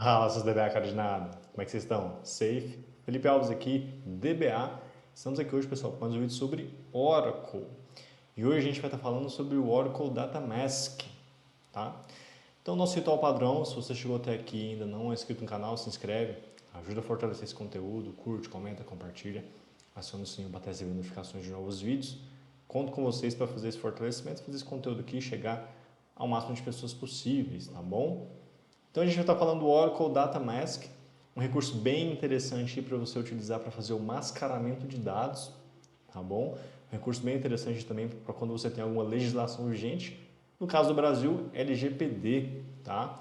Fala, seus DBA cara de nada. Como é que vocês estão? Safe? Felipe Alves aqui, DBA. Estamos aqui hoje, pessoal, com mais um vídeo sobre Oracle. E hoje a gente vai estar falando sobre o Oracle Data Mask, tá? Então, nosso ritual padrão, se você chegou até aqui e ainda não é inscrito no canal, se inscreve, ajuda a fortalecer esse conteúdo, curte, comenta, compartilha, aciona o sininho para receber notificações de novos vídeos. Conto com vocês para fazer esse fortalecimento, fazer esse conteúdo aqui chegar ao máximo de pessoas possíveis, tá bom? Então a gente vai estar falando do Oracle Data Mask, um recurso bem interessante para você utilizar para fazer o mascaramento de dados, tá bom? Um recurso bem interessante também para quando você tem alguma legislação urgente. No caso do Brasil, LGPD, tá?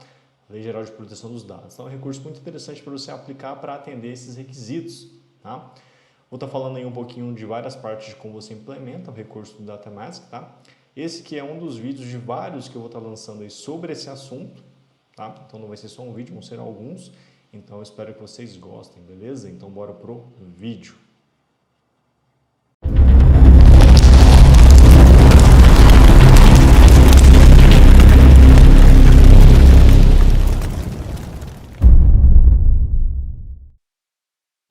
Lei Geral de Proteção dos Dados. Então é um recurso muito interessante para você aplicar para atender esses requisitos, tá? Vou estar falando aí um pouquinho de várias partes de como você implementa o recurso do Data Mask, tá? Esse que é um dos vídeos de vários que eu vou estar lançando aí sobre esse assunto, tá? Então não vai ser só um vídeo, vão ser alguns. Então eu espero que vocês gostem, beleza? Então bora pro vídeo.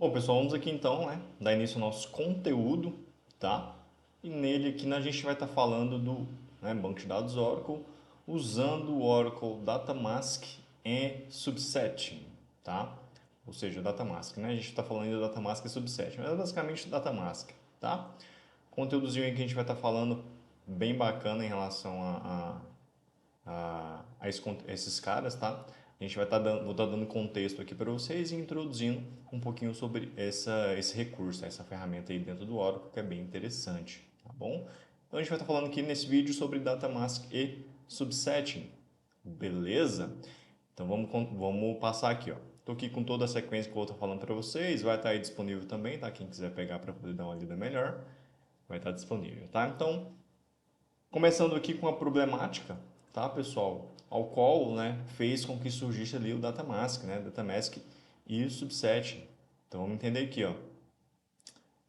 Bom, pessoal, vamos aqui então, né, dar início ao nosso conteúdo, tá? E nele aqui a gente vai estar falando do banco de dados Oracle, usando o Oracle Data Mask em subset, tá? Ou seja, Data Mask, né? A gente está falando de Data Mask e subset, mas é basicamente Data Mask, tá? Conteúdozinho aí que a gente vai estar falando bem bacana em relação a esses caras, tá? A gente vai estar vou estar dando contexto aqui para vocês e introduzindo um pouquinho sobre esse recurso, essa ferramenta aí dentro do Oracle, que é bem interessante, tá bom? Então a gente vai estar falando aqui nesse vídeo sobre Data Mask e Subsetting, beleza? Então vamos passar aqui, ó. Estou aqui com toda a sequência que eu vou estar falando para vocês, vai estar aí disponível também, tá? Quem quiser pegar para poder dar uma lida melhor, vai estar disponível, tá? Então, começando aqui com a problemática, tá, pessoal? Ao qual, né, fez com que surgisse ali o Data Mask, né, Data Mask e o Subset. Então vamos entender aqui, ó.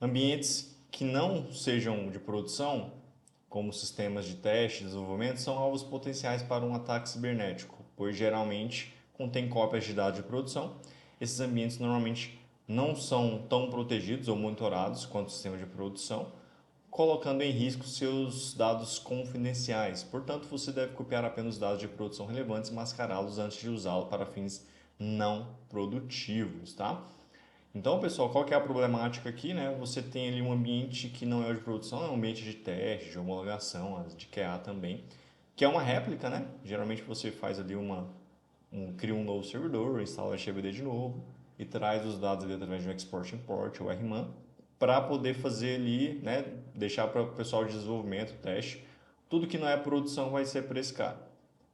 Ambientes que não sejam de produção, como sistemas de teste e desenvolvimento, são alvos potenciais para um ataque cibernético, pois geralmente contém cópias de dados de produção. Esses ambientes normalmente não são tão protegidos ou monitorados quanto o sistema de produção, colocando em risco seus dados confidenciais. Portanto, você deve copiar apenas os dados de produção relevantes e mascará-los antes de usá-los para fins não produtivos, tá? Então, pessoal, qual que é a problemática aqui, né? Você tem ali um ambiente que não é de produção, é um ambiente de teste, de homologação, de QA também, que é uma réplica, né? Geralmente você faz ali cria um novo servidor, instala o HBD de novo e traz os dados ali através de um export import ou RMAN para poder fazer ali, né, deixar para o pessoal de desenvolvimento, teste, tudo que não é produção vai ser para esse cara.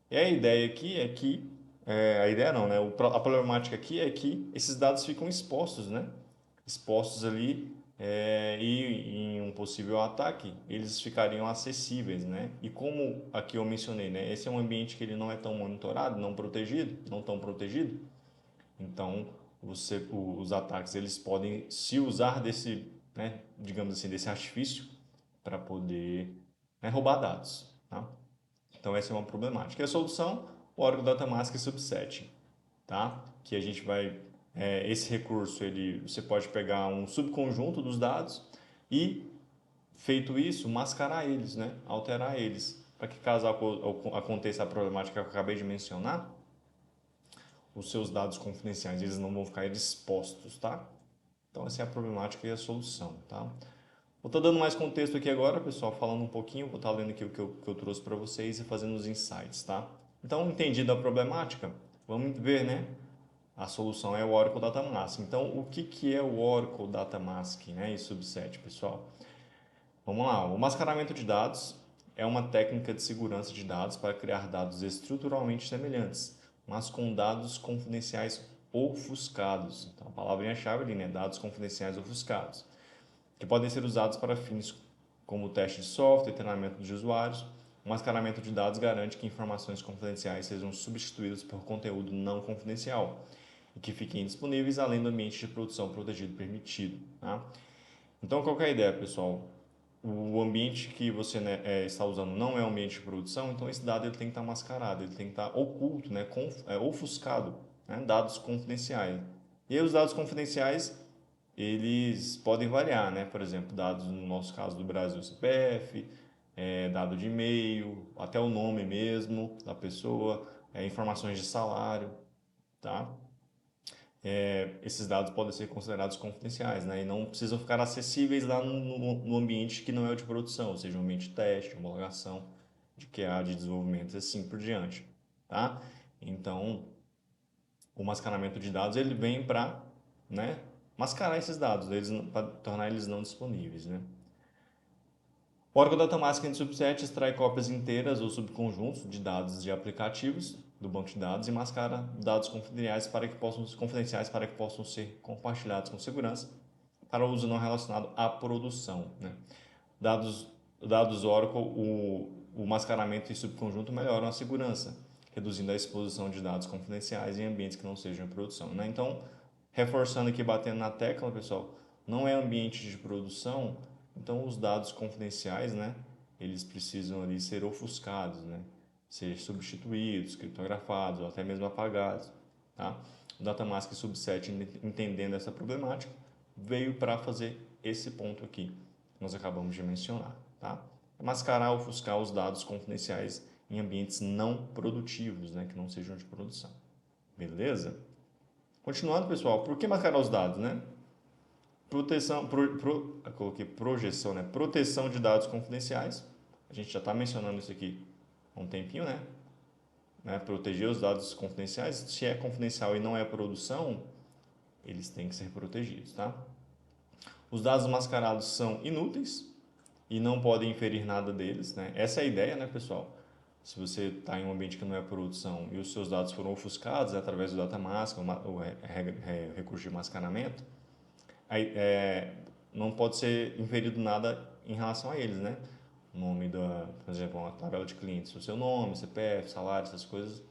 E a ideia aqui é que, a ideia não, né, a problemática aqui é que esses dados ficam expostos, né, expostos ali e em um possível ataque, eles ficariam acessíveis, né? E como aqui eu mencionei, né, esse é um ambiente que ele não é tão monitorado, não protegido, não tão protegido, então os ataques eles podem se usar desse, né, digamos assim, desse artifício para poder, né, roubar dados, tá? Então essa é uma problemática. E a solução, o Oracle Data Mask Subsetting, tá? Que a gente vai esse recurso você pode pegar um subconjunto dos dados e, feito isso, mascarar eles, né? Alterar eles, para que caso aconteça a problemática que eu acabei de mencionar, os seus dados confidenciais eles não vão ficar expostos, tá? Então essa é a problemática e a solução, tá? Vou estar dando mais contexto aqui agora, pessoal, falando um pouquinho, vou estar lendo aqui o que eu trouxe para vocês e fazendo os insights, tá? Então, entendido a problemática, vamos ver, né? A solução é o Oracle Data Mask. Então, o que é o Oracle Data Mask, né? E subset, pessoal? Vamos lá. O mascaramento de dados é uma técnica de segurança de dados para criar dados estruturalmente semelhantes, mas com dados confidenciais ofuscados. Então, a palavrinha-chave ali, né? Dados confidenciais ofuscados, que podem ser usados para fins como teste de software, treinamento de usuários. O mascaramento de dados garante que informações confidenciais sejam substituídas por conteúdo não confidencial e que fiquem disponíveis além do ambiente de produção protegido permitido. Tá? Então, qual que é a ideia, pessoal? O ambiente que você, né, está usando não é um ambiente de produção, então esse dado ele tem que estar mascarado, ele tem que estar oculto, né, ofuscado, né? Dados confidenciais. E aí os dados confidenciais, eles podem variar, né? Por exemplo, dados, no nosso caso do Brasil, CPF, dado de e-mail, até o nome mesmo da pessoa, informações de salário, tá? Esses dados podem ser considerados confidenciais, né? E não precisam ficar acessíveis lá no ambiente que não é o de produção, ou seja, um ambiente de teste, homologação, de QA, de desenvolvimento, assim por diante, tá? Então, o mascaramento de dados, ele vem para, né, mascarar esses dados, para tornar eles não disponíveis, né? O Oracle Data Mask subset extrai cópias inteiras ou subconjuntos de dados de aplicativos do banco de dados e mascara dados confidenciais para que possam ser compartilhados com segurança para uso não relacionado à produção, né? Dados, dados Oracle, o mascaramento e subconjunto melhoram a segurança, reduzindo a exposição de dados confidenciais em ambientes que não sejam em produção, né? Então, reforçando aqui, batendo na tecla, pessoal, não é ambiente de produção, então os dados confidenciais, né, eles precisam ali ser ofuscados, né, ser substituídos, criptografados ou até mesmo apagados, tá? O Datamask Subset, entendendo essa problemática, veio para fazer esse ponto aqui que nós acabamos de mencionar, tá? Mascarar, ofuscar os dados confidenciais em ambientes não produtivos, né, que não sejam de produção. Beleza? Continuando, pessoal, por que mascarar os dados, né? Proteção, eu coloquei projeção, né? Proteção de dados confidenciais. A gente já está mencionando isso aqui há um tempinho, né? Proteger os dados confidenciais. Se é confidencial e não é produção, eles têm que ser protegidos, tá? Os dados mascarados são inúteis e não podem inferir nada deles, né? Essa é a ideia, né, pessoal? Se você está em um ambiente que não é produção e os seus dados foram ofuscados através do Datamask, o recurso de mascaramento, aí, não pode ser inferido nada em relação a eles, né? O nome por exemplo, uma tabela de clientes, o seu nome, CPF, salário, essas coisas,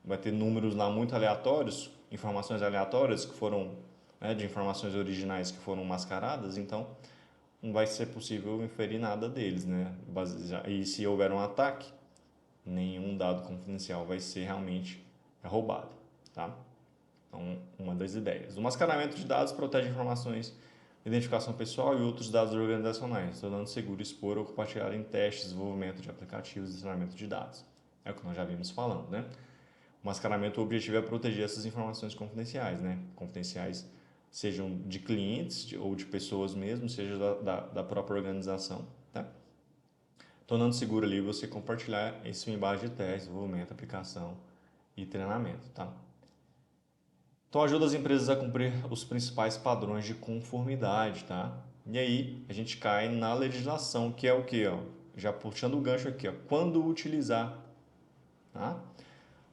vai ter números lá muito aleatórios, informações aleatórias que foram, né, de informações originais que foram mascaradas, então não vai ser possível inferir nada deles, né? E se houver um ataque, nenhum dado confidencial vai ser realmente roubado, tá? Então, uma das ideias. O mascaramento de dados protege informações de identificação pessoal e outros dados organizacionais, tornando seguro expor ou compartilhar em testes, desenvolvimento de aplicativos e treinamento de dados. É o que nós já vimos falando, né? O mascaramento, o objetivo é proteger essas informações confidenciais, né? Confidenciais sejam de clientes ou de pessoas mesmo, seja da própria organização, tá? Tornando seguro ali você compartilhar isso em base de teste, desenvolvimento, aplicação e treinamento, tá? Então ajuda as empresas a cumprir os principais padrões de conformidade, tá? E aí a gente cai na legislação, que é o que, ó, já puxando o gancho aqui, ó, quando utilizar, tá?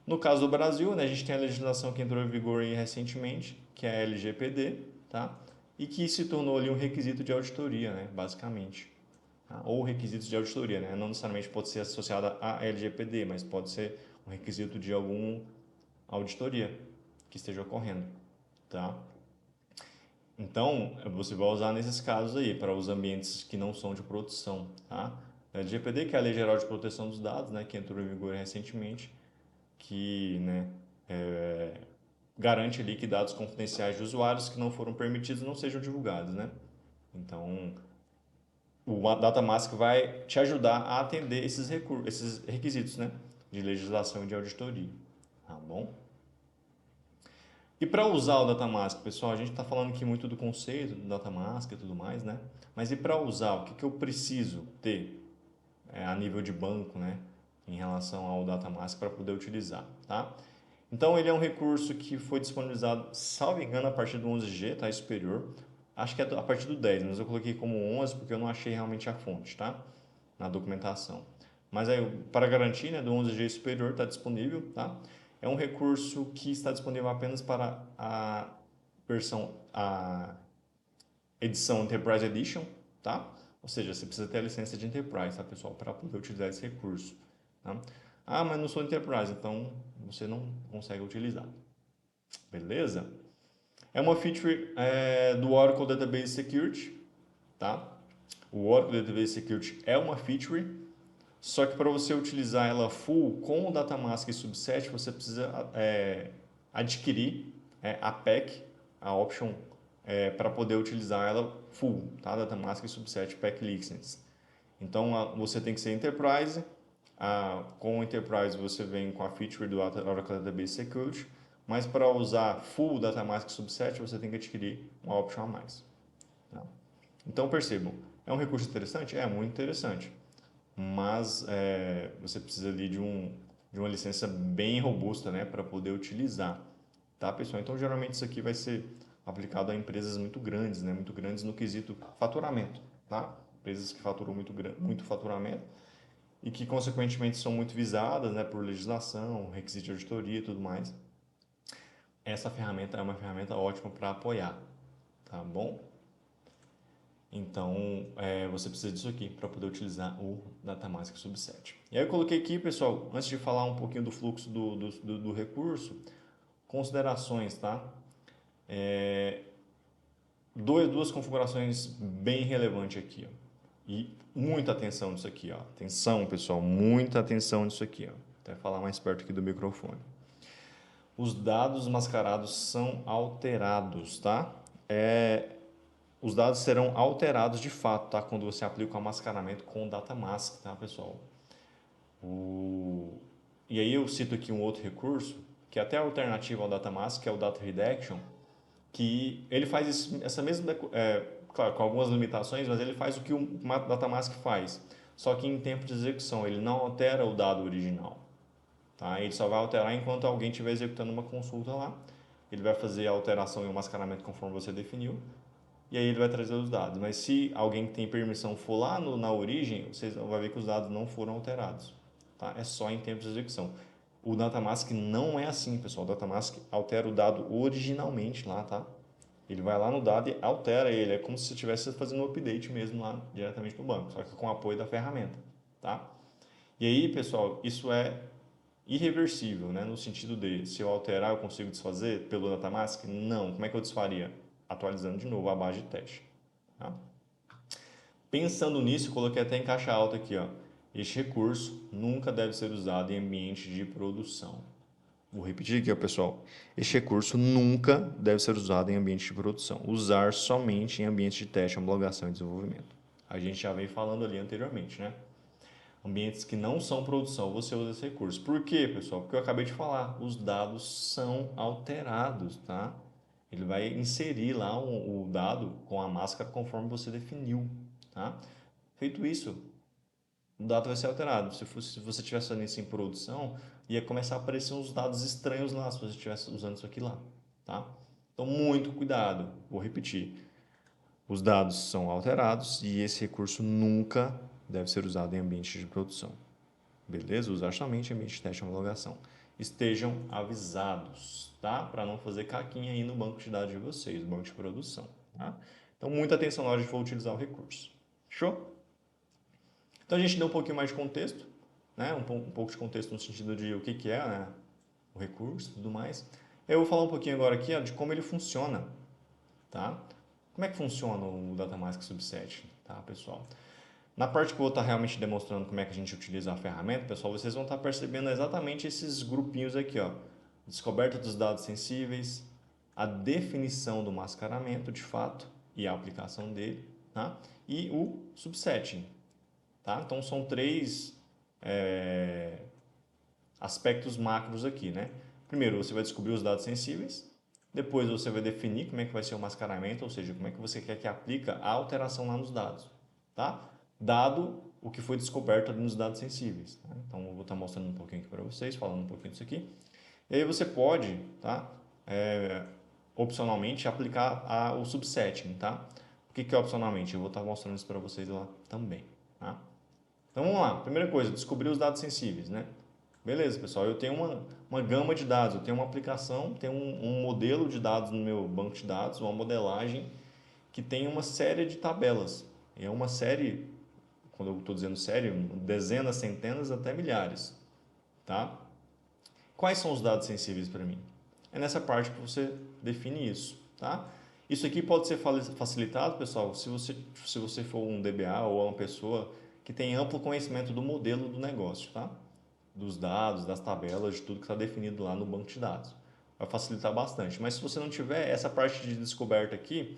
No caso do Brasil, né, a gente tem a legislação que entrou em vigor aí recentemente, que é a LGPD, tá? E que se tornou ali um requisito de auditoria, né, basicamente. Tá? Ou requisitos de auditoria, né? Não necessariamente pode ser associada à LGPD, mas pode ser um requisito de alguma auditoria que esteja ocorrendo, tá? Então, você vai usar nesses casos aí, para os ambientes que não são de produção, tá? A LGPD, que é a Lei Geral de Proteção dos Dados, né, que entrou em vigor recentemente, que, né, garante ali que dados confidenciais de usuários que não foram permitidos não sejam divulgados, né? Então, o Datamask vai te ajudar a atender esses requisitos, né, de legislação e de auditoria, tá bom? E para usar o Datamask, pessoal, a gente está falando aqui muito do conceito do Datamask e tudo mais, né? Mas e para usar, o que eu preciso ter a nível de banco, né? Em relação ao Datamask para poder utilizar, tá? Então, ele é um recurso que foi disponibilizado, salvo engano, a partir do 11G, tá? Superior. Acho que é a partir do 10, mas eu coloquei como 11 porque eu não achei realmente a fonte, tá? Na documentação. Mas aí, para garantir, né, do 11G superior está disponível, tá? É um recurso que está disponível apenas para a edição Enterprise Edition, tá? Ou seja, você precisa ter a licença de Enterprise, tá, pessoal, para poder utilizar esse recurso, tá? Ah, mas não sou Enterprise, então você não consegue utilizar. Beleza? É uma feature do Oracle Database Security, tá? O Oracle Database Security é uma feature, só que para você utilizar ela full com o Datamask e Subset, você precisa adquirir a pack, a option, para poder utilizar ela full, tá? Datamask Subset Pack License. Então, você tem que ser Enterprise. Com o Enterprise, você vem com a feature do Oracle Database Security, mas para usar full Datamask Subset, você tem que adquirir uma option a mais. Tá? Então, percebam, é um recurso interessante? É muito interessante, mas você precisa ali de uma licença bem robusta, né, para poder utilizar. Tá, pessoal? Então, geralmente isso aqui vai ser aplicado a empresas muito grandes, né, muito grandes no quesito faturamento. Tá? Empresas que faturam muito faturamento e que, consequentemente, são muito visadas, né, por legislação, requisito de auditoria e tudo mais. Essa ferramenta é uma ferramenta ótima para apoiar, tá bom? Então, você precisa disso aqui para poder utilizar o Datamask Subset. E aí eu coloquei aqui, pessoal, antes de falar um pouquinho do fluxo do recurso, considerações, tá? Duas configurações bem relevantes aqui, ó. E muita atenção nisso aqui, ó. Atenção, pessoal, muita atenção nisso aqui, ó. Até falar mais perto aqui do microfone. Os dados mascarados são alterados, tá? Os dados serão alterados de fato, tá? Quando você aplica o mascaramento com o Datamask, tá, pessoal? E aí eu cito aqui um outro recurso, que é até alternativa ao Datamask, que é o Data Redaction, que ele faz essa mesma, claro, com algumas limitações, mas ele faz o que o Datamask faz, só que em tempo de execução, ele não altera o dado original. Tá? Ele só vai alterar enquanto alguém estiver executando uma consulta lá, ele vai fazer a alteração e o mascaramento conforme você definiu, e aí ele vai trazer os dados. Mas se alguém que tem permissão for lá na origem, vocês vão ver que os dados não foram alterados. Tá? É só em tempo de execução. O Datamask não é assim, pessoal. O Datamask altera o dado originalmente lá, tá? Ele vai lá no dado e altera ele. É como se você estivesse fazendo um update mesmo lá diretamente no banco, só que com o apoio da ferramenta, tá? E aí, pessoal, isso é irreversível, né? No sentido de, se eu alterar, eu consigo desfazer pelo Datamask? Não. Como é que eu desfaria? Atualizando de novo a base de teste. Tá? Pensando nisso, eu coloquei até em caixa alta aqui, ó. Este recurso nunca deve ser usado em ambiente de produção. Vou repetir aqui, ó, pessoal. Este recurso nunca deve ser usado em ambiente de produção. Usar somente em ambiente de teste, homologação e desenvolvimento. A gente já veio falando ali anteriormente, né? Ambientes que não são produção, você usa esse recurso. Por quê, pessoal? Porque eu acabei de falar, os dados são alterados, tá? Ele vai inserir lá o dado com a máscara conforme você definiu, tá? Feito isso, o dado vai ser alterado. Se você estivesse fazendo isso em produção, ia começar a aparecer uns dados estranhos lá, se você estivesse usando isso aqui lá, tá? Então, muito cuidado. Vou repetir. Os dados são alterados e esse recurso nunca deve ser usado em ambiente de produção. Beleza? Usar somente em ambiente de teste e homologação. Estejam avisados, tá? Para não fazer caquinha aí no banco de dados de vocês, no banco de produção, tá? Então, muita atenção na hora de for utilizar o recurso. Show? Então, a gente deu um pouquinho mais de contexto, né? Um pouco de contexto no sentido de o que é, né? O recurso e tudo mais. Eu vou falar um pouquinho agora aqui, ó, de como ele funciona, tá? Como é que funciona o Datamask Subset, tá, pessoal? Na parte que eu vou estar realmente demonstrando como é que a gente utiliza a ferramenta, pessoal, vocês vão estar percebendo exatamente esses grupinhos aqui, ó. Descoberta dos dados sensíveis, a definição do mascaramento, de fato, e a aplicação dele, tá? E o subsetting, tá? Então, são três aspectos macros aqui, né? Primeiro, você vai descobrir os dados sensíveis. Depois, você vai definir como é que vai ser o mascaramento, ou seja, como é que você quer que aplica a alteração lá nos dados, tá? Dado o que foi descoberto ali nos dados sensíveis. Tá? Então, eu vou estar mostrando um pouquinho aqui para vocês, falando um pouquinho disso aqui. E aí você pode, tá? Opcionalmente, aplicar o subsetting, tá? O que é opcionalmente? Eu vou estar mostrando isso para vocês lá também, tá? Então, vamos lá. Primeira coisa, descobrir os dados sensíveis, né? Beleza, pessoal, eu tenho uma gama de dados, eu tenho uma aplicação, tenho um modelo de dados no meu banco de dados, uma modelagem que tem uma série de tabelas. E é uma série, quando eu estou dizendo série, dezenas, centenas, até milhares. Tá? Quais são os dados sensíveis para mim? É nessa parte que você define isso. Tá? Isso aqui pode ser facilitado, pessoal, se você for um DBA ou uma pessoa que tem amplo conhecimento do modelo do negócio. Tá? Dos dados, das tabelas, de tudo que está definido lá no banco de dados. vai facilitar bastante. Mas se você não tiver, essa parte de descoberta aqui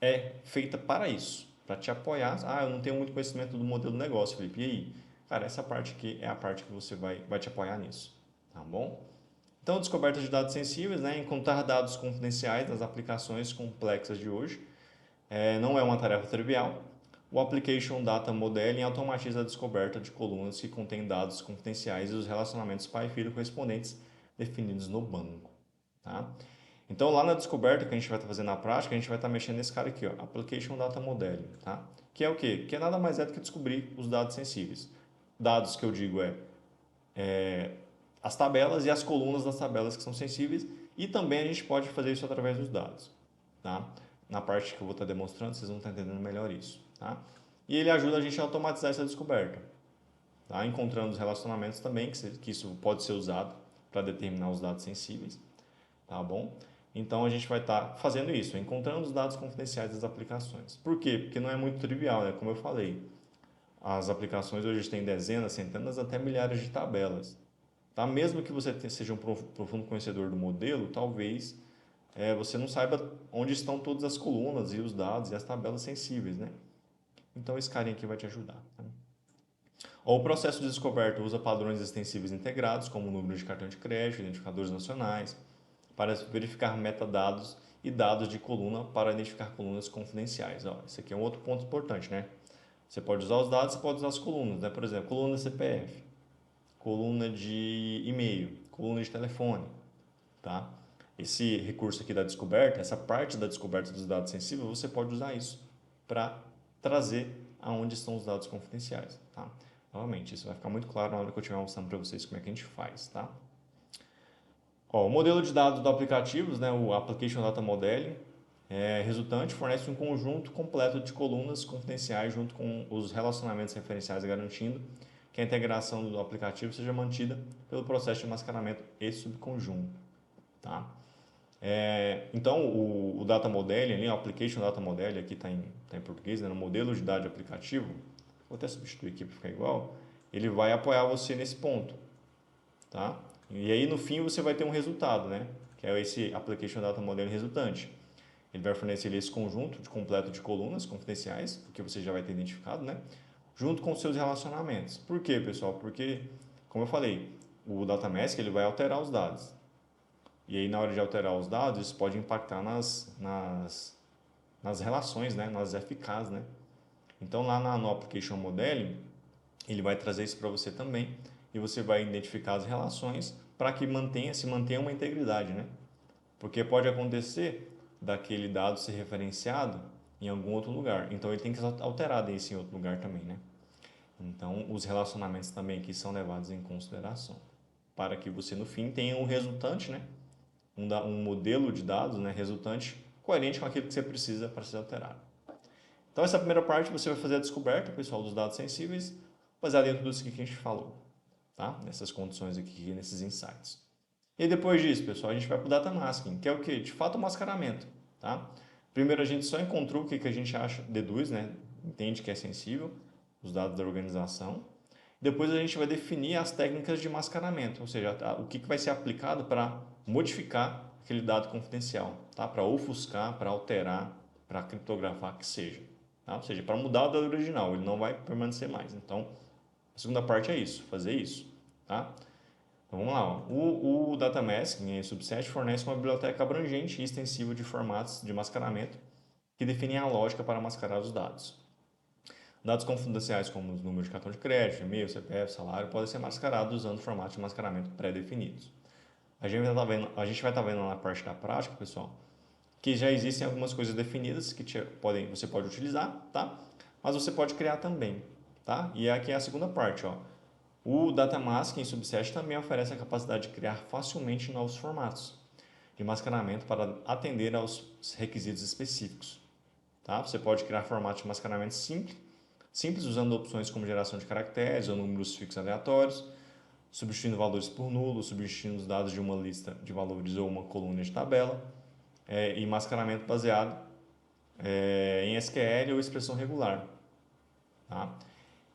é feita para isso, para te apoiar. Ah, eu não tenho muito conhecimento do modelo do negócio, Felipe. E aí? Cara, essa parte aqui é a parte que você vai te apoiar nisso, tá bom? Então, descoberta de dados sensíveis, né? Encontrar dados confidenciais nas aplicações complexas de hoje. Não é uma tarefa trivial. O Application Data Modeling automatiza a descoberta de colunas que contêm dados confidenciais e os relacionamentos pai e filho correspondentes definidos no banco. Tá? Então, lá na descoberta que a gente vai estar fazendo na prática, a gente vai estar mexendo nesse cara aqui, ó, Application Data Modeling. Tá? Que é o quê? Que é nada mais é do que descobrir os dados sensíveis. Dados que eu digo as tabelas e as colunas das tabelas que são sensíveis, e também a gente pode fazer isso através dos dados. Tá? Na parte que eu vou estar demonstrando, vocês vão estar entendendo melhor isso. Tá? E ele ajuda a gente a automatizar essa descoberta, tá? Encontrando os relacionamentos também, que isso pode ser usado para determinar os dados sensíveis. Tá bom? Então a gente vai estar fazendo isso, encontrando os dados confidenciais das aplicações. Por quê? Porque não é muito trivial, né? Como eu falei, as aplicações hoje têm dezenas, centenas, até milhares de tabelas. Tá? Mesmo que você seja um profundo conhecedor do modelo, talvez você não saiba onde estão todas as colunas e os dados e as tabelas sensíveis, né? Então esse carinha aqui vai te ajudar. Tá? O processo de descoberta usa padrões extensíveis integrados, como o número de cartão de crédito, identificadores nacionais, para verificar metadados e dados de coluna para identificar colunas confidenciais. Ó, esse aqui é um outro ponto importante, né? Você pode usar os dados, você pode usar as colunas, né? Por exemplo, coluna CPF, coluna de e-mail, coluna de telefone, tá? Esse recurso aqui da descoberta, essa parte da descoberta dos dados sensíveis, você pode usar isso para trazer aonde estão os dados confidenciais, tá? Novamente, isso vai ficar muito claro na hora que eu estiver mostrando para vocês como é que a gente faz, tá? Ó, o modelo de dados do aplicativos, né, o Application Data Modeling, resultante fornece um conjunto completo de colunas confidenciais junto com os relacionamentos referenciais, garantindo que a integração do aplicativo seja mantida pelo processo de mascaramento e subconjunto. Tá? Então, o Data Modeling, o Application Data Modeling, aqui está em português, né, no modelo de dados aplicativo, vou até substituir aqui para ficar igual, ele vai apoiar você nesse ponto. Tá? E aí, no fim, você vai ter um resultado, né? Que é esse Application Data Modeling resultante. Ele vai fornecer esse conjunto completo de colunas confidenciais, porque você já vai ter identificado, né? Junto com os seus relacionamentos. Por quê, pessoal? Porque, como eu falei, o Data Mask ele vai alterar os dados. E aí, na hora de alterar os dados, isso pode impactar nas relações, né? Nas FKs, né? Então, lá no Application Modeling, ele vai trazer isso para você também. E você vai identificar as relações para que se mantenha uma integridade, né? Porque pode acontecer daquele dado ser referenciado em algum outro lugar. Então, ele tem que ser alterado isso em outro lugar também, né? Então, os relacionamentos também aqui são levados em consideração. Para que você, no fim, tenha um resultante, né? Um modelo de dados, né? Resultante coerente com aquilo que você precisa para ser alterado. Então, essa primeira parte você vai fazer a descoberta, pessoal, dos dados sensíveis, baseado dentro do que a gente falou, tá? Nessas condições aqui, nesses insights. E depois disso, pessoal, a gente vai para o data masking, que é o que? De fato, o mascaramento, tá? Primeiro, a gente só encontrou o que a gente acha, deduz, né? Entende que é sensível, os dados da organização. Depois, a gente vai definir as técnicas de mascaramento, ou seja, o que vai ser aplicado para modificar aquele dado confidencial, tá? Para ofuscar, para alterar, para criptografar, que seja. Tá? Ou seja, para mudar o dado original, ele não vai permanecer mais. Então, a segunda parte é isso, fazer isso, tá? Então vamos lá, ó. O Data Masking em subset fornece uma biblioteca abrangente e extensiva de formatos de mascaramento que definem a lógica para mascarar os dados. Dados confidenciais como os números de cartão de crédito, e-mail, CPF, salário podem ser mascarados usando formatos de mascaramento pré-definidos. A gente vai estar vendo na parte da prática, pessoal, que já existem algumas coisas definidas que você pode utilizar, tá? Mas você pode criar também, tá? E aqui é a segunda parte, ó. O Data Mask em subset também oferece a capacidade de criar facilmente novos formatos de mascaramento para atender aos requisitos específicos. Tá? Você pode criar formatos de mascaramento simples usando opções como geração de caracteres ou números fixos aleatórios, substituindo valores por nulos, substituindo os dados de uma lista de valores ou uma coluna de tabela, e mascaramento baseado em SQL ou expressão regular. Tá?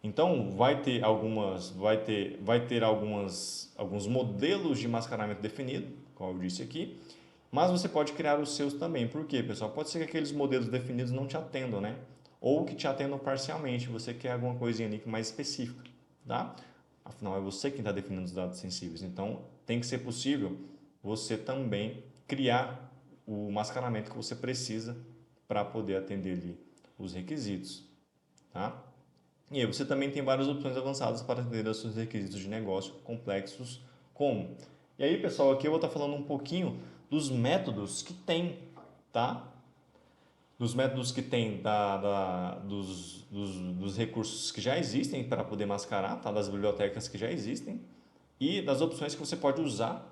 Então, vai ter alguns modelos de mascaramento definido, como eu disse aqui. Mas você pode criar os seus também. Por quê, pessoal? Pode ser que aqueles modelos definidos não te atendam, né? Ou que te atendam parcialmente. Você quer alguma coisinha ali mais específica, tá? Afinal, é você quem está definindo os dados sensíveis. Então, tem que ser possível você também criar o mascaramento que você precisa para poder atender ali os requisitos, tá? E aí você também tem várias opções avançadas para atender aos seus requisitos de negócio complexos como. E aí, pessoal, aqui eu vou estar falando um pouquinho dos métodos que tem, tá? Dos métodos que tem dos recursos que já existem para poder mascarar, tá? Das bibliotecas que já existem e das opções que você pode usar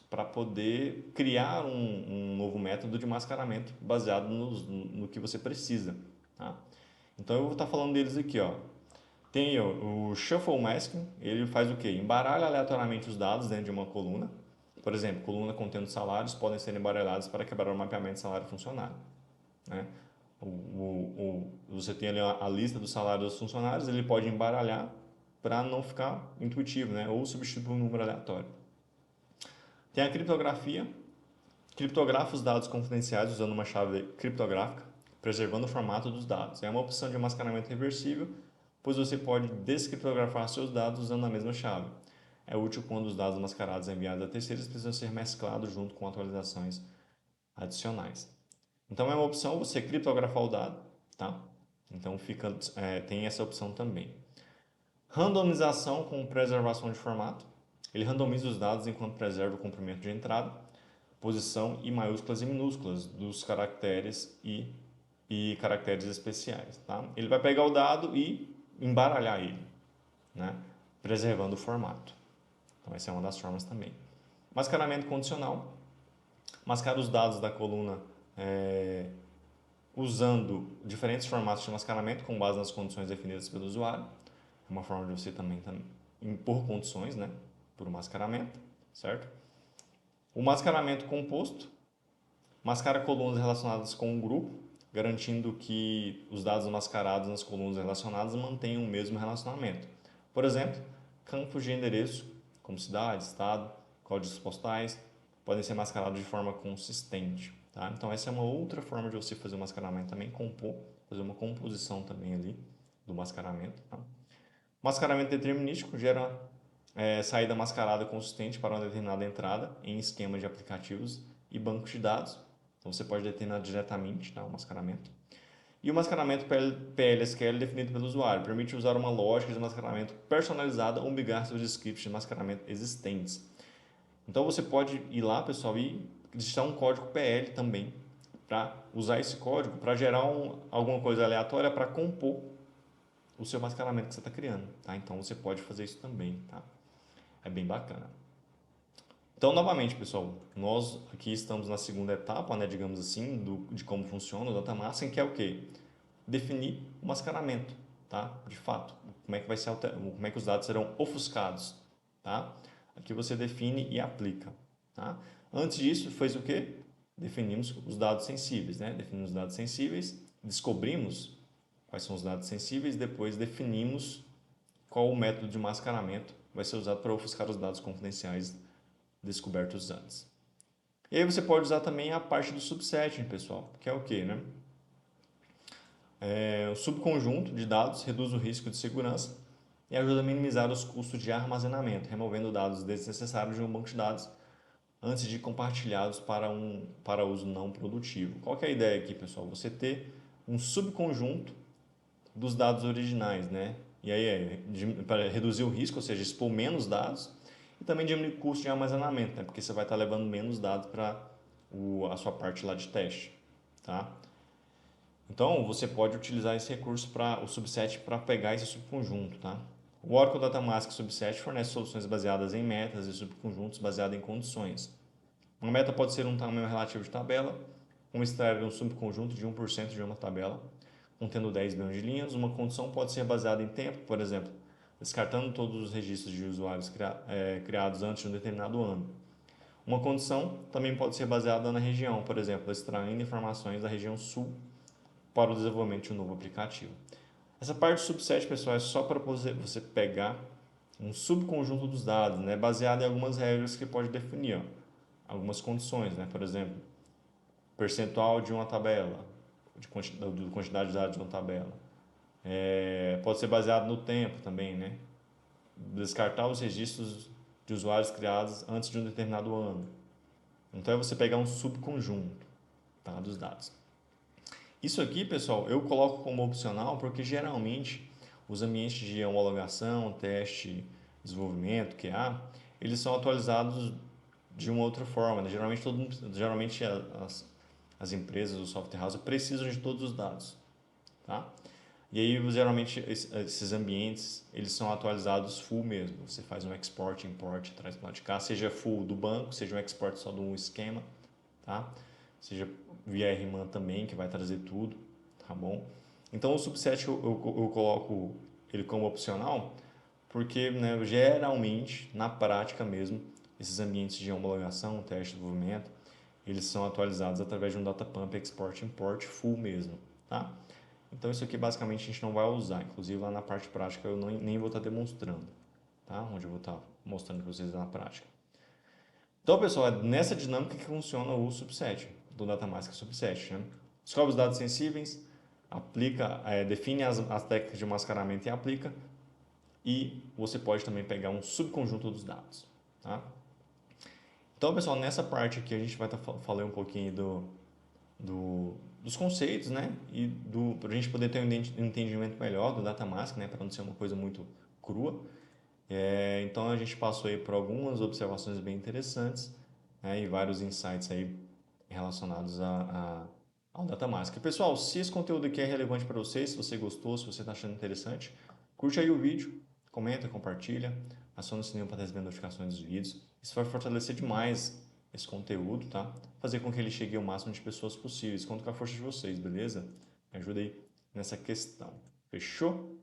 para poder criar um novo método de mascaramento baseado no que você precisa, tá? Então eu vou estar falando deles aqui, ó. Tem o Shuffle Masking, ele faz o quê? Embaralha aleatoriamente os dados dentro de uma coluna. Por exemplo, coluna contendo salários podem ser embaralhados para quebrar o mapeamento de salário funcionário, né? Você tem ali a lista dos salários dos funcionários, ele pode embaralhar para não ficar intuitivo, né? Ou substituir por um número aleatório. Tem a criptografia, criptografa os dados confidenciais usando uma chave criptográfica, preservando o formato dos dados. É uma opção de mascaramento reversível, pois você pode descriptografar seus dados usando a mesma chave. É útil quando os dados mascarados enviados a terceiros precisam ser mesclados junto com atualizações adicionais. Então é uma opção você criptografar o dado, tá? Então tem essa opção também. Randomização com preservação de formato. Ele randomiza os dados enquanto preserva o comprimento de entrada, posição e maiúsculas e minúsculas dos caracteres e caracteres especiais, tá? Ele vai pegar o dado e embaralhar ele, né? Preservando o formato. Então essa é uma das formas também. Mascaramento condicional. Mascara os dados da coluna usando diferentes formatos de mascaramento com base nas condições definidas pelo usuário. É uma forma de você também impor condições, né, por mascaramento, certo? O mascaramento composto mascara colunas relacionadas com um grupo, garantindo que os dados mascarados nas colunas relacionadas mantenham o mesmo relacionamento. Por exemplo, campos de endereço, como cidade, estado, códigos postais, podem ser mascarados de forma consistente. Tá? Então essa é uma outra forma de você fazer o mascaramento também, fazer uma composição também ali do mascaramento. Tá? Mascaramento determinístico gera saída mascarada consistente para uma determinada entrada em esquema de aplicativos e bancos de dados. Então você pode determinar diretamente, tá, o mascaramento. E o mascaramento PLSQL definido pelo usuário permite usar uma lógica de mascaramento personalizada ou migrar seus scripts de mascaramento existentes. Então você pode ir lá, pessoal, e digitar um código PL também para usar esse código para gerar alguma coisa aleatória para compor o seu mascaramento que você está criando, tá? Então você pode fazer isso também, tá? É bem bacana. Então, novamente, pessoal, nós aqui estamos na segunda etapa, né, digamos assim, de como funciona o data masking, que é o quê? Definir o mascaramento, tá? De fato, como é que vai ser como é que os dados serão ofuscados, tá? Aqui você define e aplica, tá? Antes disso, fez o quê? Definimos os dados sensíveis, né? Definimos os dados sensíveis, descobrimos quais são os dados sensíveis, depois definimos qual o método de mascaramento vai ser usado para ofuscar os dados confidenciais descobertos antes. E aí você pode usar também a parte do subsetting, pessoal, que é o quê, né? O subconjunto de dados reduz o risco de segurança e ajuda a minimizar os custos de armazenamento, removendo dados desnecessários de um banco de dados antes de compartilhados para uso não produtivo. Qual que é a ideia aqui, pessoal? Você ter um subconjunto dos dados originais, né? E aí para reduzir o risco, ou seja, expor menos dados e também diminuir o custo de armazenamento, né? Porque você vai estar levando menos dados para a sua parte lá de teste, tá? Então, você pode utilizar esse recurso o subset para pegar esse subconjunto, tá? O Oracle Data Mask Subset fornece soluções baseadas em metas e subconjuntos baseados em condições. Uma meta pode ser um tamanho relativo de tabela, como extrair um subconjunto de 1% de uma tabela, contendo 10 bilhões de linhas. Uma condição pode ser baseada em tempo, por exemplo, descartando todos os registros de usuários criados antes de um determinado ano. Uma condição também pode ser baseada na região, por exemplo, extraindo informações da região sul para o desenvolvimento de um novo aplicativo. Essa parte do subset, pessoal, é só para você pegar um subconjunto dos dados, né, baseado em algumas regras que pode definir. Ó. algumas condições, né? Por exemplo, percentual de uma tabela, de quantidade de dados de uma tabela. Pode ser baseado no tempo também, né? Descartar os registros de usuários criados antes de um determinado ano. Então é você pegar um subconjunto, tá, dos dados. Isso aqui, pessoal, eu coloco como opcional porque geralmente os ambientes de homologação, teste, desenvolvimento, QA, eles são atualizados de uma outra forma, né? Geralmente as empresas, o software house precisam de todos os dados, tá? E aí, geralmente, esses ambientes, eles são atualizados full mesmo. Você faz um export, import, traz para lá de cá, seja full do banco, seja um export só de um esquema, tá? Seja via RMAN também, que vai trazer tudo, tá bom? Então, o subset eu coloco ele como opcional, porque, né, geralmente, na prática mesmo, esses ambientes de homologação, teste, desenvolvimento, eles são atualizados através de um data pump export import full mesmo, tá? Então isso aqui basicamente a gente não vai usar, inclusive lá na parte prática eu nem vou estar demonstrando, tá? Onde eu vou estar mostrando para vocês na prática. Então, pessoal, é nessa dinâmica que funciona o subset, do DataMask subset, né? Descobre os dados sensíveis, aplica, define as técnicas de mascaramento e aplica, e você pode também pegar um subconjunto dos dados, tá? Então, pessoal, nessa parte aqui a gente vai estar falando um pouquinho dos conceitos, né? E para a gente poder ter um entendimento melhor do DataMask, né? Para não ser uma coisa muito crua. Então a gente passou aí por algumas observações bem interessantes, né? E vários insights aí relacionados ao DataMask. Pessoal, se esse conteúdo aqui é relevante para vocês, se você gostou, se você está achando interessante, curte aí o vídeo, comenta, compartilha, aciona o sininho para receber notificações dos vídeos. Isso vai fortalecer demais esse conteúdo, tá? Fazer com que ele chegue ao máximo de pessoas possíveis. Conto com a força de vocês, beleza? Me ajuda aí nessa questão. Fechou?